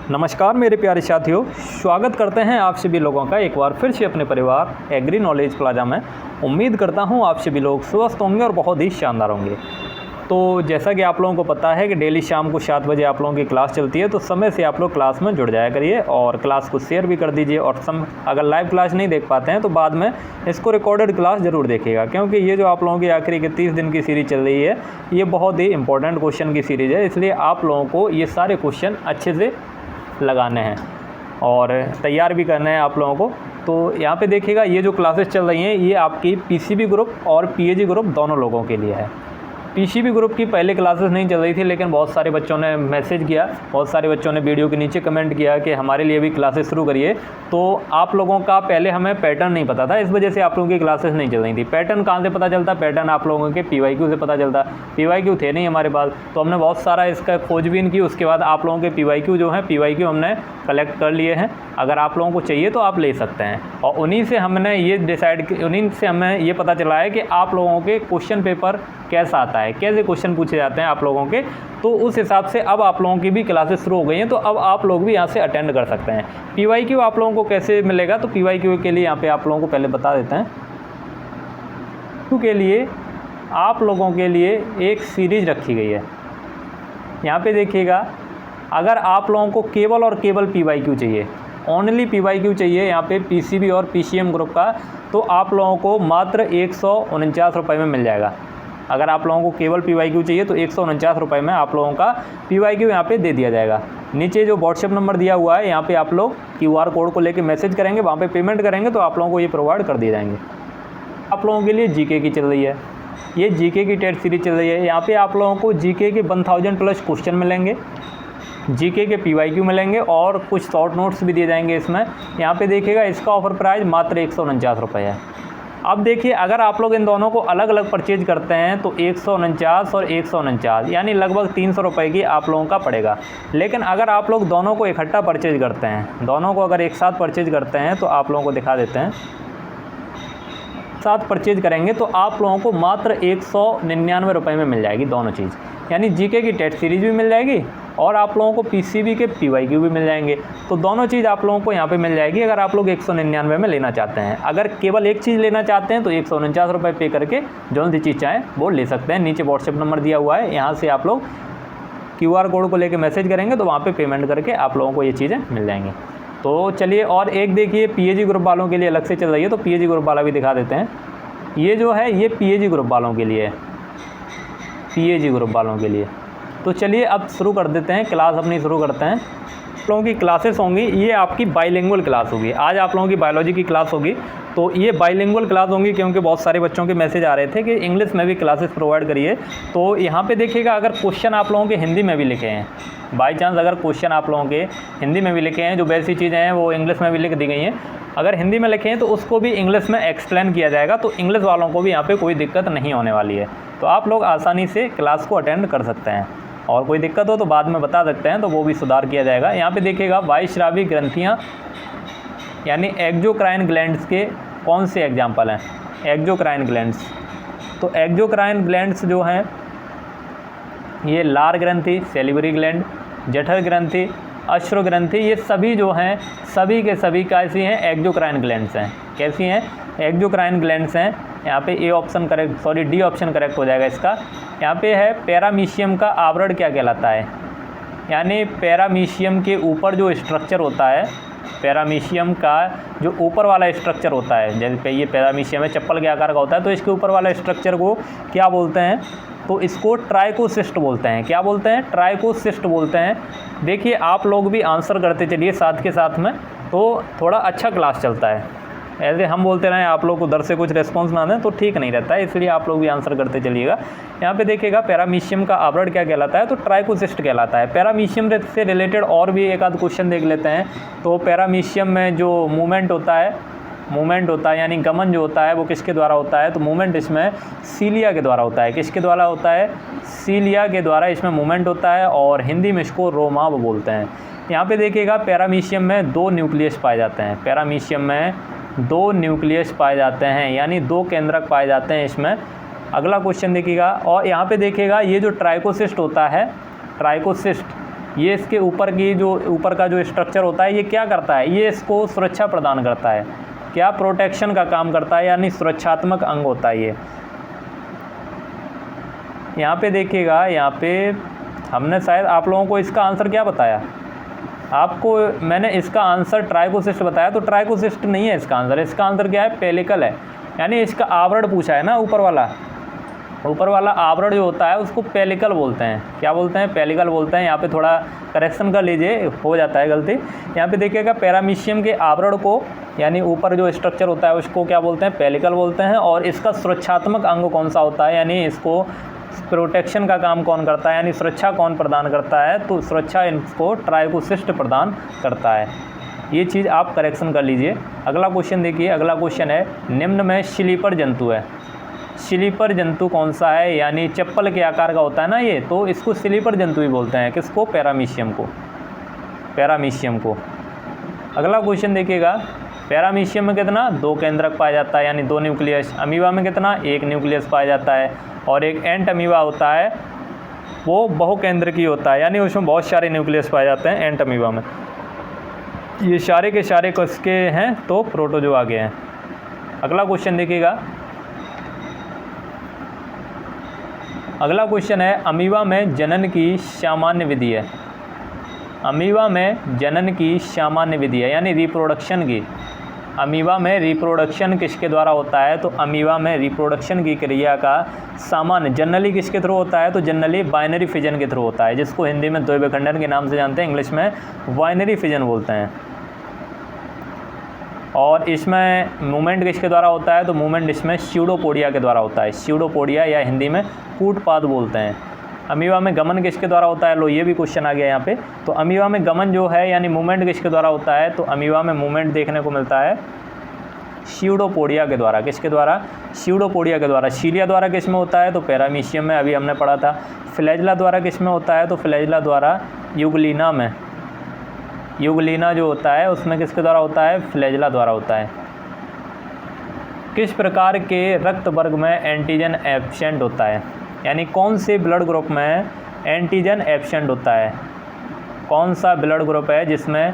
नमस्कार मेरे प्यारे साथियों, स्वागत करते हैं आप सभी लोगों का एक बार फिर से अपने परिवार एग्री नॉलेज प्लाजा में। उम्मीद करता हूं आप सभी लोग स्वस्थ होंगे और बहुत ही शानदार होंगे। तो जैसा कि आप लोगों को पता है कि डेली शाम को 7 बजे आप लोगों की क्लास चलती है, तो समय से आप लोग क्लास में जुड़ जाया करिए और क्लास को शेयर भी कर दीजिए। और अगर लाइव क्लास नहीं देख पाते हैं तो बाद में इसको रिकॉर्डेड क्लास ज़रूर देखिएगा, क्योंकि ये जो आप लोगों की आखिरी के 30 दिन की सीरीज़ चल रही है, ये बहुत ही इंपॉर्टेंट क्वेश्चन की सीरीज़ है। इसलिए आप लोगों को ये सारे क्वेश्चन अच्छे से लगाने हैं और तैयार भी करना है आप लोगों को। तो यहाँ पे देखिएगा, ये जो क्लासेस चल रही हैं ये आपकी पीसीबी ग्रुप और पीएजी ग्रुप दोनों लोगों के लिए है। पीसीबी ग्रुप की पहले क्लासेस नहीं चल रही थी, लेकिन बहुत सारे बच्चों ने मैसेज किया, बहुत सारे बच्चों ने वीडियो के नीचे कमेंट किया कि हमारे लिए भी क्लासेस शुरू करिए। तो आप लोगों का पहले हमें पैटर्न नहीं पता था, इस वजह से आप लोगों की क्लासेस नहीं चल रही थी। पैटर्न कहाँ से पता चलता? पैटर्न आप लोगों के पीवाईक्यू से पता चलता। पीवाईक्यू थे नहीं हमारे पास, तो हमने बहुत सारा इसका खोजबीन की। उसके बाद आप लोगों के पीवाईक्यू जो हैं, पीवाईक्यू हमने कलेक्ट कर लिए हैं। अगर आप लोगों को चाहिए तो आप ले सकते हैं। और उन्हीं से हमें ये पता चला है कि आप लोगों के क्वेश्चन पेपर कैसा आता है, कैसे क्वेश्चन पूछे जाते हैं आप लोगों के। तो उस हिसाब से अब आप लोगों की भी क्लासेस शुरू हो गई हैं, तो अब आप लोग भी यहाँ से अटेंड कर सकते हैं। पीवाईक्यू आप लोगों को कैसे मिलेगा? तो पीवाईक्यू के लिए यहाँ पे आप लोगों को पहले बता देते हैं। के लिए आप लोगों के लिए एक सीरीज़ रखी गई है। यहाँ पे देखिएगा, अगर आप लोगों को केवल और केवल पीवाईक्यू चाहिए, ओनली पीवाईक्यू चाहिए यहाँ पे पीसीबी और पीसीएम ग्रुप का, तो आप लोगों को मात्र 149 रुपये में मिल जाएगा। अगर आप लोगों को केवल पीवाईक्यू चाहिए तो 149 रुपये में आप लोगों का पीवाईक्यू यहाँ पे दे दिया जाएगा। नीचे जो व्हाट्सएप नंबर दिया हुआ है, यहाँ पे आप लोग QR कोड को लेके मैसेज करेंगे, वहाँ पे पेमेंट करेंगे तो आप लोगों को ये प्रोवाइड कर दिए जाएंगे। आप लोगों के लिए जीके की चल रही है, ये जीके की टेस्ट सीरीज चल रही है। यहाँ पे आप लोगों को जीके के 1000+ क्वेश्चन मिलेंगे, जीके के पीवाईक्यू मिलेंगे और कुछ शॉर्ट नोट्स भी दिए जाएंगे इसमें। यहाँ पे देखिएगा, इसका ऑफर प्राइस मात्र 149 रुपये है। अब देखिए, अगर आप लोग इन दोनों को अलग अलग परचेज करते हैं तो 149 और 149 यानी लगभग 300 रुपये की आप लोगों का पड़ेगा। लेकिन अगर आप लोग दोनों को इकट्ठा परचेज करते हैं, दोनों को अगर एक साथ परचेज करते हैं, तो आप लोगों को दिखा देते हैं, साथ परचेज करेंगे तो आप लोगों को मात्र 199 रुपये में मिल जाएगी दोनों चीज़। यानी जीके की टेस्ट सीरीज भी मिल जाएगी और आप लोगों को पीसीबी के पीवाईक्यू भी मिल जाएंगे। तो दोनों चीज़ आप लोगों को यहाँ पे मिल जाएगी, अगर आप लोग 199 में लेना चाहते हैं। अगर केवल एक चीज़ लेना चाहते हैं तो 149 रुपये पे करके जो सी चीज़ चाहें वो ले सकते हैं। नीचे व्हाट्सएप नंबर दिया हुआ है, यहाँ से आप लोग QR कोड को लेकर मैसेज करेंगे तो वहाँ पर पेमेंट करके आप लोगों को ये चीज़ें मिल जाएंगी। तो चलिए, और एक देखिए, पीएजी ग्रुप वालों के लिए अलग से चल रही है, तो पीएजी ग्रुप वाला भी दिखा देते हैं। ये जो है ये पीएजी ग्रुप वालों के लिए है, पीएजी ग्रुप वालों के लिए। तो चलिए अब शुरू कर देते हैं, क्लास अपनी शुरू करते हैं। आप लोगों की क्लासेस होंगी, ये आपकी बाइलिंगुअल क्लास होगी। आज आप लोगों की बायोलॉजी की क्लास होगी, तो ये बाइलिंगुअल क्लास होंगी, क्योंकि बहुत सारे बच्चों के मैसेज आ रहे थे कि इंग्लिश में भी क्लासेस प्रोवाइड करिए। तो यहाँ पे देखिएगा, अगर क्वेश्चन आप लोगों के हिंदी में भी लिखे हैं, बाई चांस अगर क्वेश्चन आप लोगों के हिंदी में भी लिखे हैं, जो वैसी चीज़ें हैं वो इंग्लिश में भी लिख दी गई हैं, अगर हिंदी में लिखे हैं तो उसको भी इंग्लिश में एक्सप्लेन किया जाएगा। तो इंग्लिश वालों को भी यहाँ पे कोई दिक्कत नहीं होने वाली है, तो आप लोग आसानी से क्लास को अटेंड कर सकते हैं। और कोई दिक्कत हो तो बाद में बता सकते हैं, तो वो भी सुधार किया जाएगा। यहाँ पे देखिएगा, वायुस्रावी ग्रंथियाँ यानी एक्सोक्राइन ग्लैंड्स के कौन से एग्जाम्पल हैं? एक्सोक्राइन ग्लैंड्स, तो एक्सोक्राइन ग्लैंड्स जो हैं ये लार ग्रंथि, सेलिवरी ग्लैंड, जठर ग्रंथि, अश्रु ग्रंथि, ये सभी जो हैं सभी के सभी कैसी हैं? एक्सोक्राइन ग्लैंड्स हैं। कैसी हैं? एक्सोक्राइन ग्लैंड्स हैं। यहाँ पे डी ऑप्शन करेक्ट हो जाएगा इसका। यहाँ पे है पैरामीशियम का आवरण क्या कहलाता है? यानी पैरामीशियम के ऊपर जो स्ट्रक्चर होता है, पैरामीशियम का जो ऊपर वाला स्ट्रक्चर होता है, जैसे ये पैरामीशियम है, चप्पल के आकार का होता है, तो इसके ऊपर वाला स्ट्रक्चर को क्या बोलते हैं? तो इसको ट्राइकोसिस्ट बोलते हैं। क्या बोलते हैं? ट्राइकोसिस्ट बोलते हैं। देखिए, आप लोग भी आंसर करते चलिए साथ के साथ में, तो थोड़ा अच्छा क्लास चलता है। ऐसे हम बोलते रहें, आप लोग उधर से कुछ रिस्पॉन्स ना दें तो ठीक नहीं रहता है, इसलिए आप लोग भी आंसर करते चलिएगा। यहाँ पे देखिएगा, पैरामीशियम का आवरण क्या कहलाता है? तो ट्राइकोसिस्ट कहलाता है। पैरामीशियम से रिलेटेड और भी एक आध क्वेश्चन देख लेते हैं। तो पैरामीशियम में जो मूवमेंट होता है यानी गमन जो होता है वो किसके द्वारा होता है? तो मूवमेंट इसमें सीलिया के द्वारा होता है। किसके द्वारा होता है? सीलिया के द्वारा इसमें मूवमेंट होता है, और हिंदी में इसको रोमाव बोलते हैं। यहाँ पे देखिएगा, पैरामीशियम में 2 न्यूक्लियस पाए जाते हैं। पैरामीशियम में 2 न्यूक्लियस पाए जाते हैं, यानी 2 केंद्रक पाए जाते हैं इसमें। अगला क्वेश्चन देखिएगा, और यहाँ पे देखिएगा, ये जो ट्राइकोसिस्ट होता है, ट्राइकोसिस्ट ये इसके ऊपर की जो ऊपर का जो स्ट्रक्चर होता है ये क्या करता है, ये इसको सुरक्षा प्रदान करता है, क्या प्रोटेक्शन का काम करता है, यानी सुरक्षात्मक अंग होता है ये। यहाँ पे देखिएगा, यहाँ पे हमने शायद आप लोगों को इसका आंसर क्या बताया, आपको मैंने इसका आंसर ट्राइकोसिस्ट बताया, तो ट्राइकोसिस्ट नहीं है इसका आंसर। इसका आंसर क्या है, पेलिकल है, यानी इसका आवरण पूछा है ना, ऊपर वाला आवरण जो होता है उसको पेलिकल बोलते हैं। क्या बोलते हैं, पेलिकल बोलते हैं। यहाँ पे थोड़ा करेक्शन कर लीजिए, हो जाता है गलती। यहाँ पे देखिएगा पैरामीशियम के आवरण को, यानी ऊपर जो स्ट्रक्चर होता है उसको क्या बोलते हैं, पेलिकल बोलते हैं। और इसका सुरक्षात्मक अंग कौन सा होता है, यानी इसको प्रोटेक्शन का काम कौन करता है, यानी सुरक्षा कौन प्रदान करता है, तो सुरक्षा इसको ट्राइकोसिस्ट प्रदान करता है। ये चीज़ आप करेक्शन कर लीजिए। अगला क्वेश्चन देखिए, अगला क्वेश्चन है, निम्न में स्लीपर जंतु है, स्लीपर जंतु कौन सा है, यानी चप्पल के आकार का होता है ना ये, तो इसको स्लीपर जंतु भी बोलते हैं। किसको, पैरामीशियम को। अगला क्वेश्चन देखिएगा, पैरामीशियम में कितना, 2 केंद्रक पाया जाता है, यानी 2 न्यूक्लियस। अमीबा में कितना, 1 न्यूक्लियस पाया जाता है। और एक एंट अमीबा होता है वो बहुकेंद्रकी होता है, यानी उसमें बहुत सारे न्यूक्लियस पाए जाते हैं एंट अमीबा में। ये सारे के सारे किसके हैं, तो प्रोटोजोआ के हैं। अगला क्वेश्चन देखिएगा, अगला क्वेश्चन है, अमीबा में जनन की सामान्य विधि है, अमीबा में जनन की सामान्य विधि है, यानी रिप्रोडक्शन की। अमीबा में रिप्रोडक्शन किसके द्वारा होता है, तो अमीबा में रिप्रोडक्शन की क्रिया का सामान्य जनरली किसके थ्रू होता है, तो जनरली बाइनरी फिजन के थ्रू होता है, जिसको हिंदी में द्वैव विखंडन के नाम से जानते हैं, इंग्लिश में बाइनरी फिजन बोलते हैं। और इसमें मूवमेंट किसके द्वारा होता है, तो मूवमेंट इसमें स्यूडोपोडिया के द्वारा होता है, स्यूडोपोडिया या हिंदी में कूटपाद बोलते हैं। अमीबा में गमन किसके द्वारा होता है, लो ये भी क्वेश्चन आ गया यहाँ पे। तो अमीबा में गमन जो है, यानी मूवमेंट किसके द्वारा होता है, तो अमीबा में मूवमेंट देखने को मिलता है स्यूडोपोडिया के द्वारा। किसके द्वारा, स्यूडोपोडिया के द्वारा। सीलिया द्वारा किस में होता है, तो पैरामीशियम में, अभी हमने पढ़ा था। फ्लैजिला द्वारा किस में होता है, तो फ्लैजिला द्वारा यूग्लिना में, यूग्लिना जो होता है उसमें किसके द्वारा होता है, फ्लैजिला द्वारा होता है। किस प्रकार के रक्त वर्ग में एंटीजन एब्सेंट होता है, यानी कौन से ब्लड ग्रुप में एंटीजन एब्सेंट होता है, कौन सा ब्लड ग्रुप है जिसमें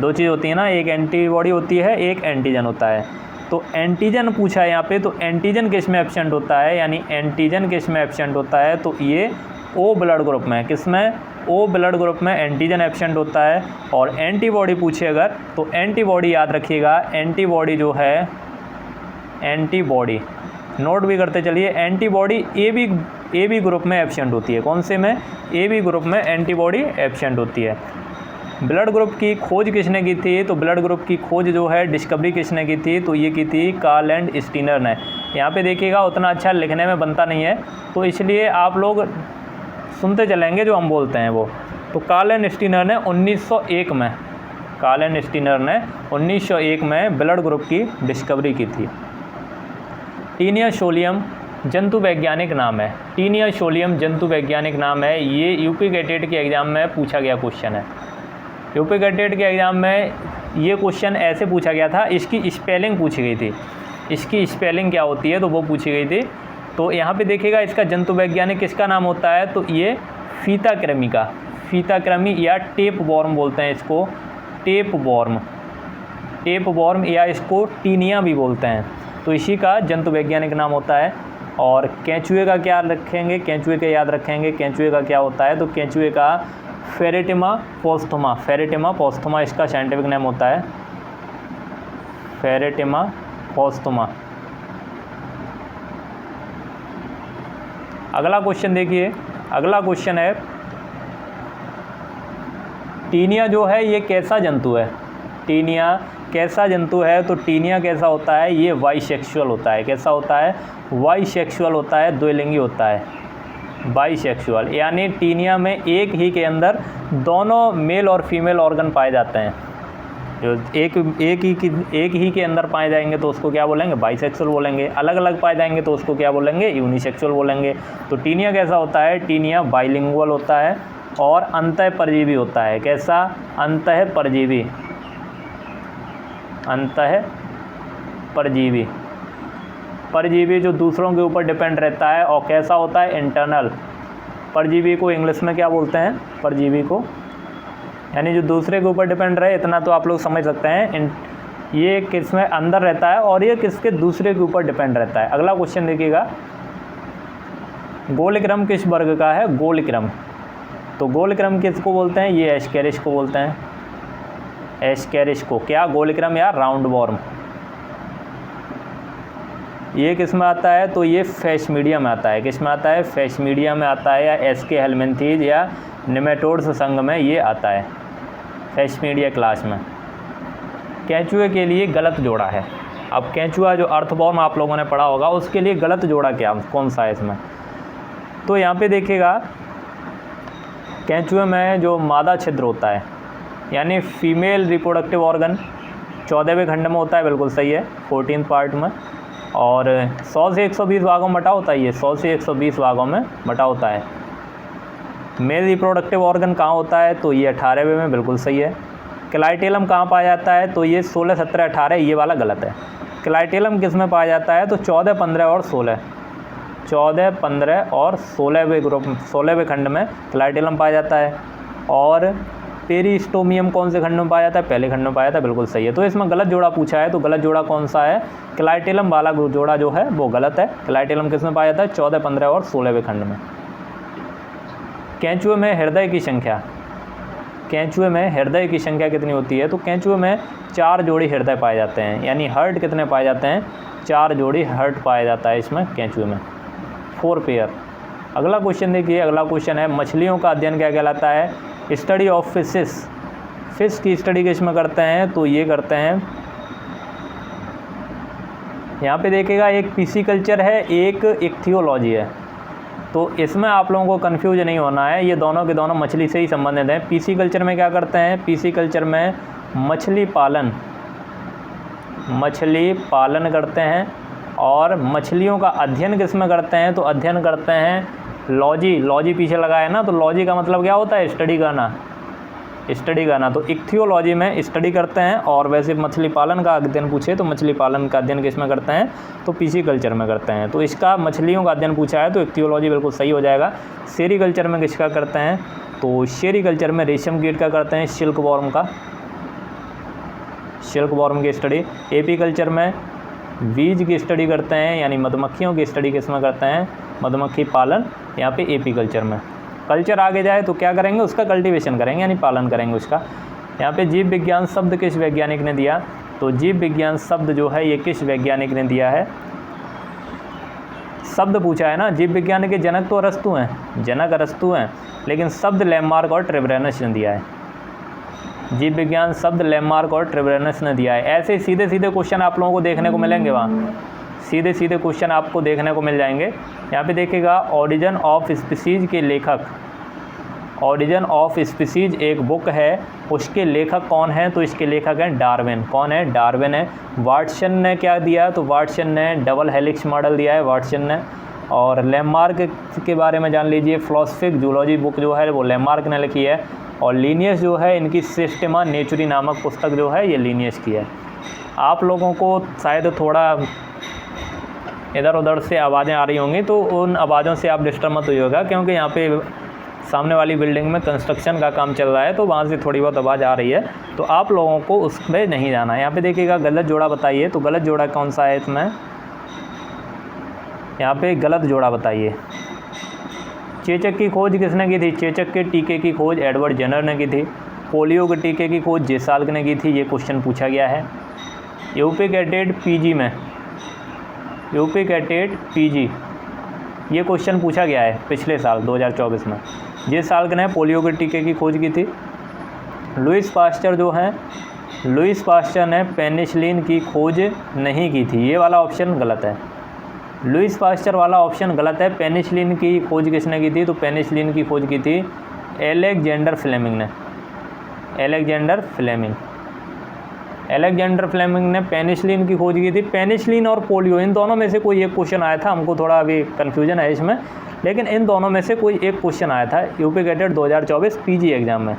2 चीज़ होती है ना, एक एंटीबॉडी होती है, एक एंटीजन होता है। तो एंटीजन पूछा है यहाँ पे, तो एंटीजन किस में एब्सेंट होता है, यानी एंटीजन किस में एब्सेंट होता है, तो ये ओ ब्लड ग्रुप में, किस में, ओ ब्लड ग्रुप में एंटीजन एब्सेंट होता है। और एंटीबॉडी पूछे अगर, तो एंटीबॉडी याद रखिएगा, एंटीबॉडी जो है, एंटीबॉडी नोट भी करते चलिए, एंटीबॉडी ए बी ग्रुप में एब्सेंट होती है। कौन से में, ए बी ग्रुप में एंटीबॉडी एब्सेंट होती है। ब्लड ग्रुप की खोज किसने की थी, तो ब्लड ग्रुप की खोज जो है, डिस्कवरी किसने की थी, तो ये की थी कार्ल एंड स्टीनर ने। यहाँ पे देखिएगा उतना अच्छा लिखने में बनता नहीं है, तो इसलिए आप लोग सुनते चलेंगे जो हम बोलते हैं वो। तो कार्ल एंड स्टीनर ने 1901 में, कार्ल एंड स्टीनर ने 1901 में ब्लड ग्रुप की डिस्कवरी की थी। टीनिया सोलियम जंतु वैज्ञानिक नाम है, टीनिया सोलियम जंतु वैज्ञानिक नाम है। ये यूपी कैटेट के एग्ज़ाम में पूछा गया क्वेश्चन है। यूपी कैटेट के एग्ज़ाम में ये क्वेश्चन ऐसे पूछा गया था, इसकी स्पेलिंग पूछी गई थी, इसकी स्पेलिंग क्या होती है, तो वो पूछी गई थी। तो यहाँ पे देखिएगा इसका जंतु वैज्ञानिक किसका नाम होता है, तो ये फीताकृमि का, फीताकृमि या टेप वॉर्म बोलते हैं इसको, टेप वॉर्म या इसको टीनिया भी बोलते हैं। तो इसी का जंतु वैज्ञानिक नाम होता है। और केंचुए का क्या रखेंगे, केंचुए का याद रखेंगे, केंचुए का क्या होता है, तो केंचुए का फेरेटिमा पोस्थुमा, फेरेटिमा पोस्थुमा इसका साइंटिफिक नेम होता है, फेरेटिमा पोस्थुमा। अगला क्वेश्चन देखिए, अगला क्वेश्चन है, टीनिया जो है ये कैसा जंतु है, टीनिया कैसा जंतु है, तो टीनिया कैसा होता है, ये बाइसेक्सुअल होता है। कैसा होता है, बाइसेक्सुअल होता है, द्विलिंगी होता है, बाइसेक्सुअल। यानी टीनिया में एक ही के अंदर दोनों मेल और फीमेल ऑर्गन पाए जाते हैं। जो एक ही के अंदर पाए जाएंगे तो उसको क्या बोलेंगे, बाइसेक्सुअल बोलेंगे। अलग अलग पाए जाएंगे तो उसको क्या बोलेंगे, यूनिसेक्सुअल बोलेंगे। तो टीनिया कैसा होता है, टीनिया बाइलिंगुअल होता है और अंतः परजीवी होता है। कैसा, अंतः परजीवी, अंतः परजीवी, परजीवी जो दूसरों के ऊपर डिपेंड रहता है। और कैसा होता है, इंटरनल। परजीवी को इंग्लिश में क्या बोलते हैं, परजीवी को यानी जो दूसरे के ऊपर डिपेंड रहे, इतना तो आप लोग समझ सकते हैं। ये किस में अंदर रहता है और ये किसके दूसरे के ऊपर डिपेंड रहता है। अगला क्वेश्चन देखिएगा, गोलक्रम किस वर्ग का है? गोलक्रम, तो गोलक्रम किसको बोलते हैं? ये एस्केरिस को बोलते हैं, एस्केरिस को। क्या? गोलक्रम या राउंड वॉर्म। ये किस में आता है? तो ये फेसमीडिया में आता है। किस में आता है? फेसमीडिया में आता है, या एस्के हेलमिंथीज या निमेटोड्स संघ में ये आता है, फेसमीडिया क्लास में। केंचुए के लिए गलत जोड़ा है। अब केंचुआ जो अर्थवॉर्म आप लोगों ने पढ़ा होगा, उसके लिए गलत जोड़ा क्या कौन सा है इसमें? तो यहाँ पे देखिएगा, केंचुए में जो मादा छिद्र होता है, यानी फीमेल रिप्रोडक्टिव ऑर्गन 14वें खंड में होता है, बिल्कुल सही है, 14th पार्ट में। और 100 से 120 भागों में बटा होता है, ये 100 से 120 भागों में बटा होता है। मेल रिप्रोडक्टिव ऑर्गन कहाँ होता है? तो ये 18वें में, बिल्कुल सही है। क्लाइटेलम कहाँ पाया जाता है? तो ये 16, 17, 18, ये वाला गलत है। क्लाइटेलम किस में पाया जाता है? तो 14, 15 और 16, 14, 15 और 16वें ग्रुप, 16वें खंड में क्लाइटेलम पाया जाता है। और पेरिस्टोमियम कौन से खंड में पाया जाता है? पहले खंड में पाया जाता है, बिल्कुल सही है। तो इसमें गलत जोड़ा पूछा है, तो गलत जोड़ा कौन सा है? क्लाइटेलम वाला जोड़ा जो है वो गलत है। क्लाइटेलम किस में पाया जाता है? 14, 15 और 16वें खंड में। केंचुए में हृदय की संख्या, केंचुए में हृदय की संख्या कितनी होती है? तो केंचुए में 4 जोड़ी हृदय पाए जाते हैं, यानी हर्ट कितने पाए जाते हैं? 4 जोड़ी हर्ट पाया जाता है इसमें, केंचुए में, 4 पेयर। अगला क्वेश्चन देखिए, अगला क्वेश्चन है, मछलियों का अध्ययन क्या कहलाता है? Study of fishes. फिश की स्टडी किस में करते हैं? तो ये करते हैं, यहाँ पे देखिएगा, एक पिसिकल्चर है, एक इक्थियोलॉजी है। तो इसमें आप लोगों को कंफ्यूज नहीं होना है, ये दोनों के दोनों मछली से ही संबंधित हैं। पिसिकल्चर में क्या करते हैं? पिसिकल्चर में मछली पालन करते हैं। और मछलियों का अध्ययन किस में करते हैं? तो अध्ययन करते हैं लॉजी, लॉजी पीछे लगा है ना, तो लॉजी का मतलब क्या होता है? स्टडी करना, स्टडी करना। तो इक्थियोलॉजी में स्टडी करते हैं। और वैसे मछली पालन का अध्ययन पूछे तो मछली पालन का अध्ययन किस में करते हैं? तो पिसिकल्चर में करते हैं। तो इसका मछलियों का अध्ययन पूछा है तो इक्थियोलॉजी बिल्कुल सही हो जाएगा। सेरीकल्चर में किसका करते हैं? तो सेरीकल्चर में रेशम कीट का करते हैं, सिल्क वॉर्म का, सिल्क वॉर्म की स्टडी। एपीकल्चर में बीज की स्टडी करते हैं, यानी मधुमक्खियों की स्टडी किस में करते हैं? मधुमक्खी पालन, यहाँ पे एपीकल्चर में। कल्चर आगे जाए तो क्या करेंगे? उसका कल्टीवेशन करेंगे, यानी पालन करेंगे उसका। यहाँ पे जीव विज्ञान शब्द किस वैज्ञानिक ने दिया? तो जीव विज्ञान शब्द जो है ये किस वैज्ञानिक ने दिया है? शब्द पूछा है ना, जीव विज्ञान के जनक तो अरस्तु हैं, जनक अरस्तु हैं, लेकिन शब्द लैमार्क और ट्रेवेरनस ने दिया है। जीव विज्ञान शब्द लैमार्क और ट्रेवेरनस ने दिया है। ऐसे सीधे सीधे क्वेश्चन आप लोगों को देखने को मिलेंगे, वहाँ सीधे सीधे क्वेश्चन आपको देखने को मिल जाएंगे। यहाँ पे देखिएगा, ऑरिजिन ऑफ स्पीसीज के लेखक, ऑरिजिन ऑफ स्पीसीज एक बुक है, उसके लेखक कौन है? तो इसके लेखक हैं डार्विन। कौन है? डार्विन है। वाटसन ने क्या दिया? तो वाटसन ने डबल हेलिक्स मॉडल दिया है, वाटसन ने। और लैमार्क के बारे में जान लीजिए, फिलोसफिक जूलॉजी बुक जो है वो लैमार्क ने लिखी है। और लीनियस जो है, इनकी सिस्टेमा नेचुरी नामक पुस्तक जो है ये लीनियस की है। आप लोगों को शायद थोड़ा इधर उधर से आवाज़ें आ रही होंगी, तो उन आवाज़ों से आप डिस्टर्ब मत होइएगा, क्योंकि यहाँ पे सामने वाली बिल्डिंग में कंस्ट्रक्शन का काम चल रहा है, तो वहाँ से थोड़ी बहुत आवाज़ आ रही है, तो आप लोगों को उस पर नहीं जाना है। यहाँ पे देखिएगा, गलत जोड़ा बताइए, तो गलत जोड़ा कौन सा है इसमें? यहाँ पे गलत जोड़ा बताइए। चेचक की खोज किसने की थी? चेचक के टीके की खोज एडवर्ड जेनर ने की थी। पोलियो के टीके की खोज जेसाल्क ने की थी, ये क्वेश्चन पूछा गया है। यूपी कैटेट पीजी में, यूपी कैटेट पीजी, ये क्वेश्चन पूछा गया है पिछले साल 2024 में। जेसाल्क ने पोलियो के टीके की खोज की थी। लुईस पास्चर जो हैं, लुईस पास्चर ने पेनिसिलिन की खोज नहीं की थी, ये वाला ऑप्शन गलत है। लुईस पास्चर वाला ऑप्शन गलत है। पेनिसिलिन की खोज किसने की थी? तो पेनिसिलिन की खोज की थी एलेक्जेंडर फ्लेमिंग ने, एलेक्जेंडर फ्लेमिंग, एलेक्जेंडर फ्लेमिंग ने पेनिसिलिन की खोज की थी। पेनिसिलिन और पोलियो, इन दोनों में से कोई एक क्वेश्चन आया था, हमको थोड़ा अभी कन्फ्यूजन है इसमें, लेकिन इन दोनों में से कोई एक क्वेश्चन आया था यूपी कैटेट 2024 पीजी एग्ज़ाम में,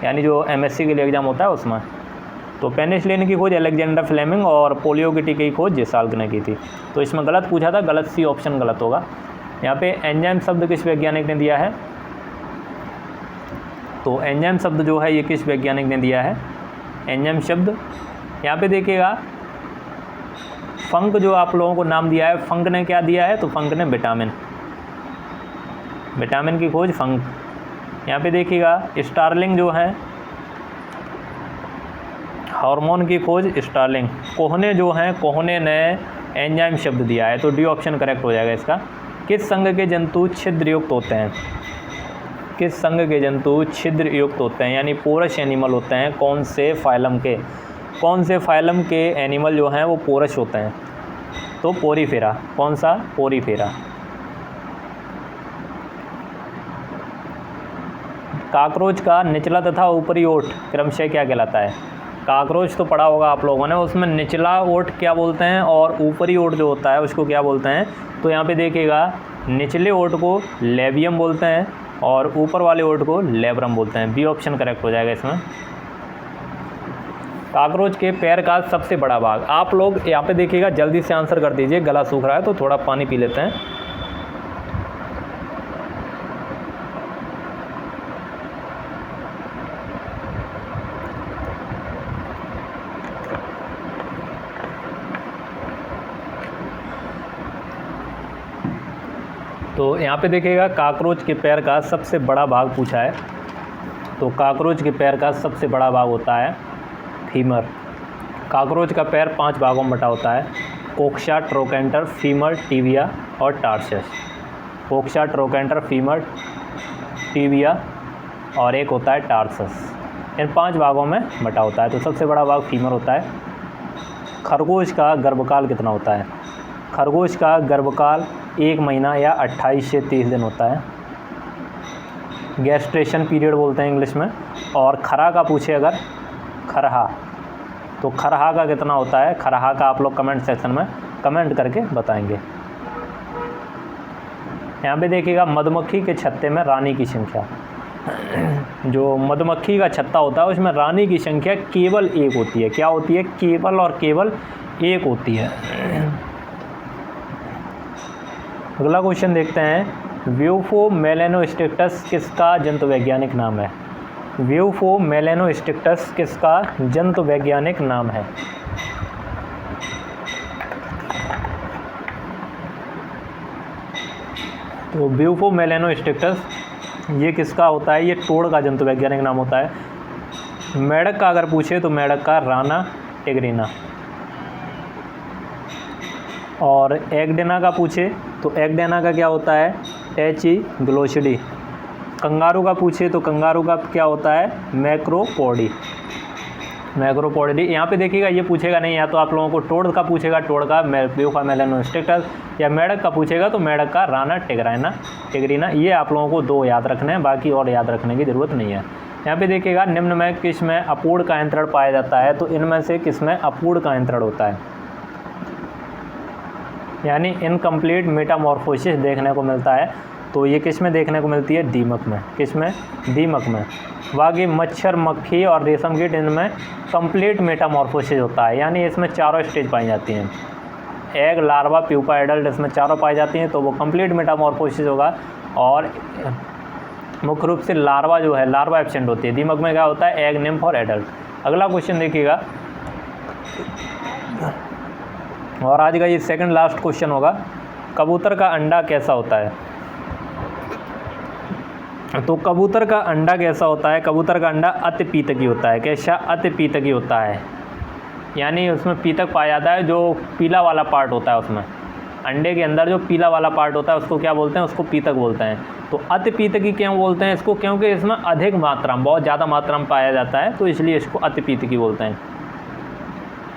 यानी जो एमएससी के लिए एग्ज़ाम होता है उसमें। तो पेनिसिलिन की खोज एलेक्जेंडर फ्लेमिंग और पोलियो के टीके की खोज जेसाल्क ने की थी। तो इसमें गलत पूछा था, गलत सी ऑप्शन गलत होगा। यहाँ पे एंजाइम शब्द किस वैज्ञानिक ने दिया है? तो एंजाइम शब्द जो है ये किस वैज्ञानिक ने दिया है? एंजाइम शब्द। यहाँ पे देखिएगा फंक जो आप लोगों को नाम दिया है, फंक ने क्या दिया है? तो फंक ने विटामिन की खोज फंक। यहाँ पे देखिएगा स्टार्लिंग जो है हार्मोन की खोज स्टार्लिंग। कोहने जो हैं, कोहने ने एंजाइम शब्द दिया है, तो डी ऑप्शन करेक्ट हो जाएगा इसका। किस संघ के जंतु छिद्र युक्त होते हैं? किस संघ के जंतु छिद्र युक्त होते हैं, यानी पोरस एनिमल होते हैं? कौन से फाइलम के? कौन से फाइलम के एनिमल जो हैं वो पोरस होते हैं? तो पोरीफेरा। कौन सा? पोरीफेरा। काकरोच का निचला तथा ऊपरी ओठ क्रमशः क्या कहलाता है? काकरोच तो पढ़ा होगा आप लोगों ने, उसमें निचला ओठ क्या बोलते हैं और ऊपरी ओठ जो होता है उसको क्या बोलते हैं? तो यहाँ पे देखिएगा निचले ओठ को लेबियम बोलते हैं और ऊपर वाले ओठ को लेब्रम बोलते हैं। बी ऑप्शन करेक्ट हो जाएगा इसमें। काकरोच के पैर का सबसे बड़ा भाग। आप लोग यहाँ पे देखिएगा जल्दी से आंसर कर दीजिए, गला सूख रहा है तो थोड़ा पानी पी लेते हैं। तो यहाँ पे देखिएगा काकरोच के पैर का सबसे बड़ा भाग पूछा है, तो काकरोच के पैर का सबसे बड़ा भाग होता है फीमर। काकरोच का पैर 5 भागों में बटा होता है, कोक्सा, ट्रोकेंटर, फीमर, टिबिया और टार्सस। कोक्सा, ट्रोकेंटर, फीमर, टिबिया और एक होता है टार्सस। इन 5 भागों में बटा होता है, तो सबसे बड़ा भाग फीमर होता है। खरगोश का गर्भकाल कितना होता है? खरगोश का गर्भकाल 1 महीना या 28 से 30 दिन होता है, गैस्ट्रेशन पीरियड बोलते हैं इंग्लिश में। और खरा का पूछे अगर, खरहा, तो खरहा का कितना होता है? खरहा का आप लोग कमेंट सेक्शन में कमेंट करके बताएंगे। यहाँ पे देखिएगा मधुमक्खी के छत्ते में रानी की संख्या। जो मधुमक्खी का छत्ता होता है उसमें रानी की संख्या केवल 1 होती है। क्या होती है? केवल और केवल 1 होती है। अगला क्वेश्चन देखते हैं, व्यूफो मेलेनोस्टिक्टस किसका जंतु वैज्ञानिक नाम है? व्यूफो मेलेनोस्टिक्टस किसका जंतु वैज्ञानिक नाम है? तो व्यूफो मेलेनोस्टिक्टस ये किसका होता है? ये टोड का जंतु वैज्ञानिक नाम होता है। मेढक का अगर पूछे तो मेढक का राना टिग्रिना। और एगडेना का पूछे तो एगडेना का क्या होता है? टेची ग्लोसिडी। कंगारू का पूछे तो कंगारू का क्या होता है? मैक्रोपोडी। मैक्रोपोडी। यहाँ पे देखिएगा ये पूछेगा नहीं, या तो आप लोगों को टोड का पूछेगा, टोड का व्यूफो मेलेनोस्टिक्टस, या मेढक का पूछेगा तो मेढक का राना टिग्रिना। ये आप लोगों को 2 याद रखने हैं, बाकी और याद रखने की ज़रूरत नहीं है। यहाँ पे देखिएगा निम्न में किस में अपूर्ण कायंत्रण पाया जाता है? तो इनमें से किस में अपूर्ण कायंत्रण होता है? यानी इनकम्प्लीट मेटामॉर्फोसिस देखने को मिलता है, तो ये किस में देखने को मिलती है? दीमक में। किस में? दीमक में। बाकी मच्छर, मक्खी और रेशम कीट इनमें कंप्लीट मेटामॉर्फोसिस होता है, यानी इसमें 4 स्टेज पाई जाती हैं। एग, लार्वा, प्यूपा, एडल्ट, इसमें 4 पाई जाती हैं, तो वो कंप्लीट मेटामॉर्फोसिस होगा। और मुख्य रूप से लार्वा जो है, लार्वा एब्सेंट होती है। दीमक में क्या होता है? एग, निम्फ और एडल्ट। अगला क्वेश्चन देखिएगा, और आज का ये सेकंड लास्ट क्वेश्चन होगा, कबूतर का अंडा कैसा होता है? तो कबूतर का अंडा कैसा होता है? कबूतर का अंडा अति पीतकी होता है। कैसा? अति पीतकी होता है, यानी उसमें पीतक पाया जाता है, जो पीला वाला पार्ट होता है उसमें, अंडे के अंदर जो पीला वाला पार्ट होता है उसको क्या बोलते हैं? उसको पीतक बोलते हैं। तो अति पीतकी क्यों बोलते हैं इसको? क्योंकि इसमें अधिक मात्रा में, बहुत ज़्यादा मात्रा में पाया जाता है, तो इसलिए इसको अति पीतकी बोलते हैं।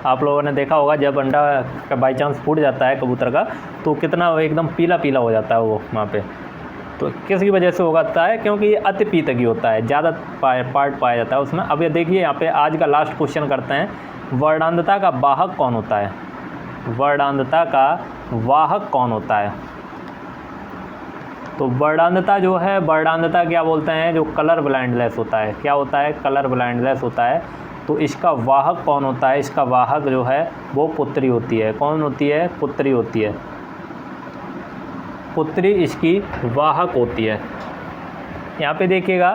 आप लोगों ने देखा होगा जब अंडा का बाई चांस फूट जाता है कबूतर का, तो कितना एकदम पीला पीला हो जाता है वो वहाँ पे। तो किसकी वजह से होता है? क्योंकि ये अति पीतकी होता है, ज़्यादा पार्ट पाया जाता है उसमें। अब ये देखिए यहाँ पे आज का लास्ट क्वेश्चन करते हैं, वर्णांधता का वाहक कौन होता है? वर्णांधता का वाहक कौन होता है? तो वर्णांधता जो है, वर्णांधता क्या बोलते हैं? जो कलर ब्लाइंडनेस होता है। क्या होता है? कलर ब्लाइंडनेस होता है। तो इसका वाहक कौन होता है? इसका वाहक जो है वो पुत्री होती है। कौन होती है? पुत्री होती है। पुत्री इसकी वाहक होती है। यहाँ पे देखिएगा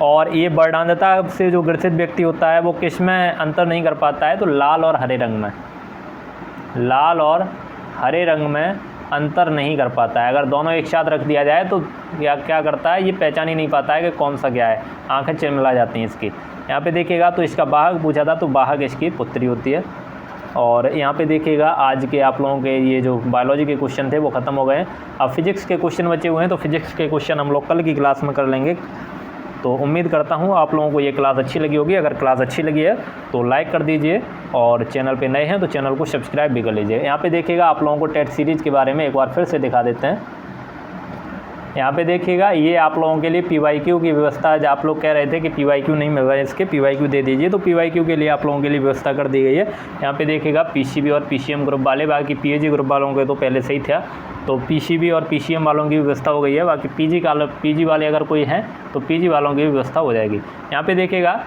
और ये वर्णांधता से जो ग्रसित व्यक्ति होता है वो किस में अंतर नहीं कर पाता है, तो लाल और हरे रंग में, लाल और हरे रंग में अंतर नहीं कर पाता है। अगर दोनों एक साथ रख दिया जाए तो क्या करता है, ये पहचान ही नहीं पाता है कि कौन सा क्या है, आंखें चिलमिला जाती हैं इसकी। यहाँ पे देखिएगा तो इसका वाहक पूछा था, तो वाहक इसकी पुत्री होती है। और यहाँ पे देखिएगा आज के आप लोगों के ये जो बायोलॉजी के क्वेश्चन थे वो ख़त्म हो गए। अब फिजिक्स के क्वेश्चन बचे हुए हैं, तो फिजिक्स के क्वेश्चन हम लोग कल की क्लास में कर लेंगे। तो उम्मीद करता हूँ आप लोगों को ये क्लास अच्छी लगी होगी। अगर क्लास अच्छी लगी है तो लाइक कर दीजिए, और चैनल पे नए हैं तो चैनल को सब्सक्राइब भी कर लीजिए। यहाँ पे देखिएगा आप लोगों को टेट सीरीज़ के बारे में एक बार फिर से दिखा देते हैं। यहाँ पे देखिएगा ये आप लोगों के लिए PYQ की व्यवस्था, आज आप लोग कह रहे थे कि PYQ नहीं मिल रहा है, इसके PYQ दे दीजिए, तो PYQ के लिए आप लोगों के लिए व्यवस्था कर दी गई है। यहाँ पे देखिएगा PCB और PCM ग्रुप वाले, बाकी PAG ग्रुप वालों के तो पहले से ही था, तो PCB और PCM वालों की व्यवस्था हो गई है। बाकी PG वाले अगर कोई हैं तो PG वालों की व्यवस्था हो जाएगी। यहाँ पे देखिएगा,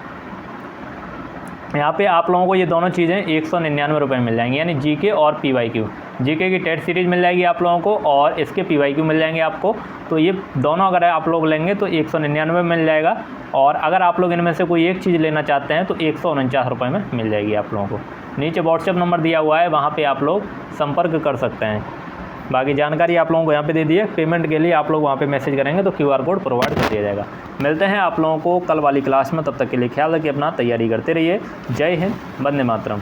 यहाँ पे आप लोगों को ये दोनों चीज़ें 199 रुपये मिल जाएंगी, यानी GK और PYQ। GK की टेट सीरीज़ मिल जाएगी आप लोगों को, और इसके PYQ मिल जाएंगे आपको। तो ये दोनों अगर आप लोग लेंगे तो 199 मिल जाएगा, और अगर आप लोग इनमें से कोई एक चीज़ लेना चाहते हैं तो 149 रुपये में मिल जाएगी आप लोगों को। नीचे व्हाट्सएप नंबर दिया हुआ है, वहाँ पर आप लोग संपर्क कर सकते हैं। बाकी जानकारी आप लोगों को यहाँ पे दे दी है। पेमेंट के लिए आप लोग वहाँ पे मैसेज करेंगे तो QR कोड प्रोवाइड कर दिया जाएगा। मिलते हैं आप लोगों को कल वाली क्लास में, तब तक के लिए ख्याल रखिए अपना, तैयारी करते रहिए। जय हिंद, वंदे मातरम।